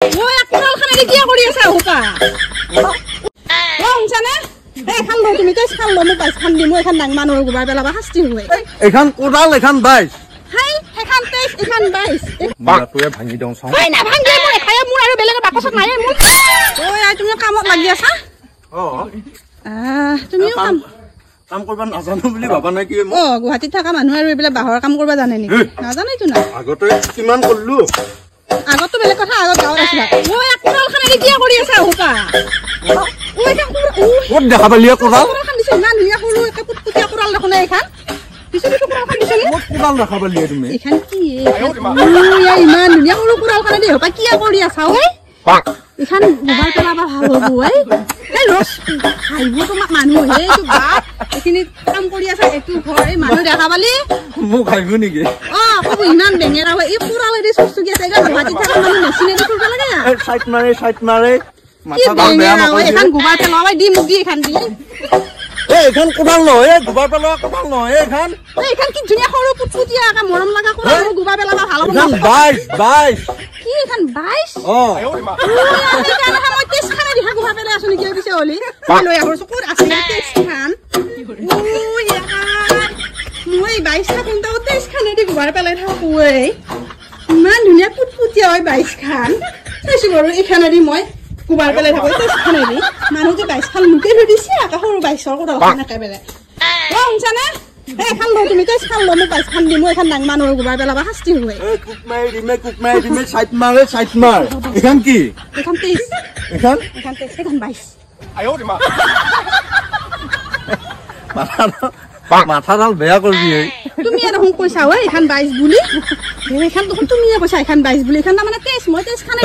মই কোৰাল খানে কি কৰি আছা হুকা ও শুনছানে এই খান লো তুমি তেজ খান লো মই বাইছ খান দি মই এখন ডাং মানুহৰ গুবাই পেলাবা শাস্তি হয় এখন কোৰাল এখন বাইছ হাই এখন তেজ এখন বাইছ বাটোৱে ভাঙি দওঁ চাও হয় না ভাঙি মই খাই মোৰ আৰু বেলেগ বাকছত নাই মোৰ ওই তুমি কামত লাগি আছা তুমিও কাম কৰিব নাজানো বুলি ভাবা নাই কি গুৱাহাটীত থকা মানুহ আৰু এইবিলাক বাহৰ কাম কৰিব জানে নেকি নাজানেতো না আগতে কিমান কৰিলো আগতো বেলেগ কথা আগত গাঁৱত আছিলা মই কোৰাল খানে কি কৰি আছা হুকা ক'ত দেখা পালি কোৰাল ইমান ধুনীয়া সৰু একে পুটপুটীয়া কোৰাল দেখোন এইখন পিছতো কোৰাল খান দিছলি ক'ত কোৰাল দেখা পালি তুমি এইখন কি ইমান ধুনীয়া সৰু কোৰাল খানে দি হপা কি কৰি আছা ঐ এইখন মোবাইল পেলাবা ভাল হ'ব এই ৰস খাইব তোমাক মানুহ এইটো বাপ এইখিনি কাম কৰি আছে এইটো ঘৰ এই মানুহ দেখা পালি মোক খাইব নেকি কব ইমান বেঙেৰা হয় এই কোৰালেদি চুচুকি আছে গুৱাহাটীত থকা মানুহ মেচিনেদি কৰিব লাগে চাইট মাৰে মাথা ভাল বেয়া নকৰে এইখন গোবাৰ পেলাৱাই দি মোক দি এইখন দি এইখন কোৰাল নহয় গোবাৰ পেলোৱা কোৰাল নহয় এইখন কি ধুনীয়া সৰু পুটপুটীয়া একা মৰম লগা কোৰাল গোবাৰ পেলাবা ভাল হ'ব বাইছ কি এইখন 22 মই টেষ্ট খানা দিহা গোবাৰ পেলাই আছো নেকি পিছে হলি লৈ আহিছো ক'ত আছে টেষ্ট খান মই 22 টা কোনটা টেষ্ট খানা দি গোবাৰ পেলাই থাকো ইমান ধুনীয়া পুটপুটীয়া হয় 22 খান চাইছো বাৰু এইখানা দি মই গোবাৰ পেলাই থাকো টেষ্ট খানা দি মানুহ যে 22 খান মুকে ধৰি দিছে আকা সৰু 22 কোৰাল খান একেবাৰে শুনছানে এই খান লো তুমি তেজ খান লো মই 22 খান দি মই এখন ডাং মানুহৰ গোবাৰ পেলাবা শাস্তি হয় কুক মাৰি দিমে চাইট মাৰ এখন কি এখন তেজ এখন তেজ এখন 22 আয়ো মা মাথাডাল বেয়া কৰিবি তুমি আৰু হুক কৈছা ঐ এখন 22 বুলি এইখন দেখোন তুমিয়ে কৈছা এখন 22 বুলি এখন মানে তেজ মই তেজ খানে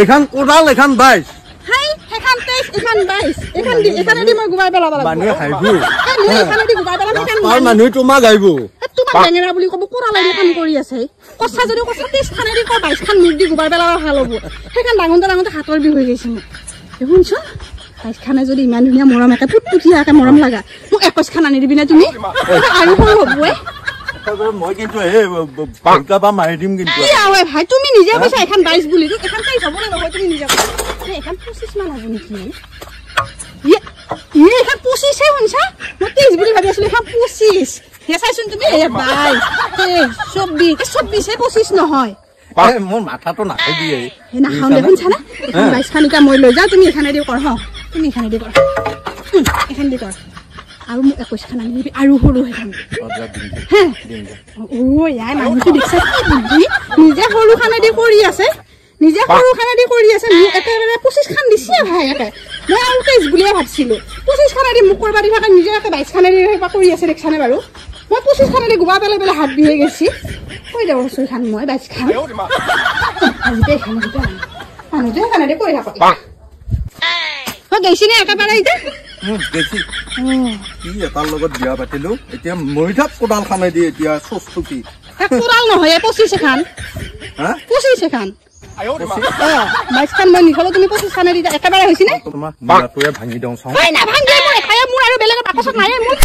এখন কোৰাল এখন বাইছ হাই এখন তেজ এখন 22 এখন দি এখানে দি মই গোবাৰ পেলাবা লাগিব মানুহে খাইবো মই এখানে দি গোবাৰ পেলাবা কেন তাৰ মানুহ তোমাক গাইব তোমাক বেঙেৰা বুলি কব কোৰালেদি কাম কৰি আছে কচ্ছা যদি কচ্ছা তেজ খানে দি 22 খান মুখ দি গোবাৰ পেলাবা ভাল হ'ব সেইখন ডাঙৰ হাতৰ বিষ হৈ গৈছে মোক শুনছ 22 খানে যদি ইমান ধুনীয়া মৰম একে পুটপুটীয়াকে মৰম লাগা মোক 21 খান আনি দিবি না তুমি আৰু সৰু হ'ব মই কিন্তু ভালকা বা মাৰি দিম কিন্তু ভাই তুমি নিজে কৈছা এখন 22 বুলি এখন তাই হ'ব নহয় তুমি নিজে এখন 25 মান হ'ব নেকি এখন 25 হে শুনছা মই 30 বুলি ভাবি আছিলো এখন 25 হে চাইছোন তুমি 22 24 হে 25 নহয় মোৰ মাথাটো নাখাই দিয়ে নাখাওঁ দেখোন চানা এখন 22 খান মই লৈ যাওঁ তুমি এখানে দি কৰ তুমি এখানে দি কৰ এখানে দি কৰ আৰু মোক 21 খান আনি দিবি আৰু সৰু হেখান ইয়াই মানুহটো দেখছা কি বুদ্ধি নিজে সৰু খানেদি কৰি আছে মোক একেবাৰে 25 খান দিছে ভাই একে মই আৰু তেজ বুলিয়ে ভাবছিলো 25 খানেদি মোক কৰিব দি থাকে নিজে একে 22 খানেদি কৰি আছে দেখছানে বাৰু মই 25 খানেদি গোবা পেলাই হাত দিয়ে গেছি কৈ যাব 6 খান মই 22 খান আজিতে খান দিতা মানুহটো খানেদি কৰি থাকক গৈছি নে একেবাৰে ইটা দেখি কি এটাৰ লগত বিয়া পাতিলো এতিয়া মৰি থাক কোৰাল খানে দি এতিয়া চস্তুকি কোৰাল নহয় 25 খান 25 খান আয়ো মা 22 খান মই নিখলো তুমি 25 খানে দি একেবাৰে হৈছি নে তোমাক বাটোৱে ভাঙি দওঁ চাও হয় না ভাঙি মই খাই মোৰ আৰু বেলেগ বাকছত নাই মোৰ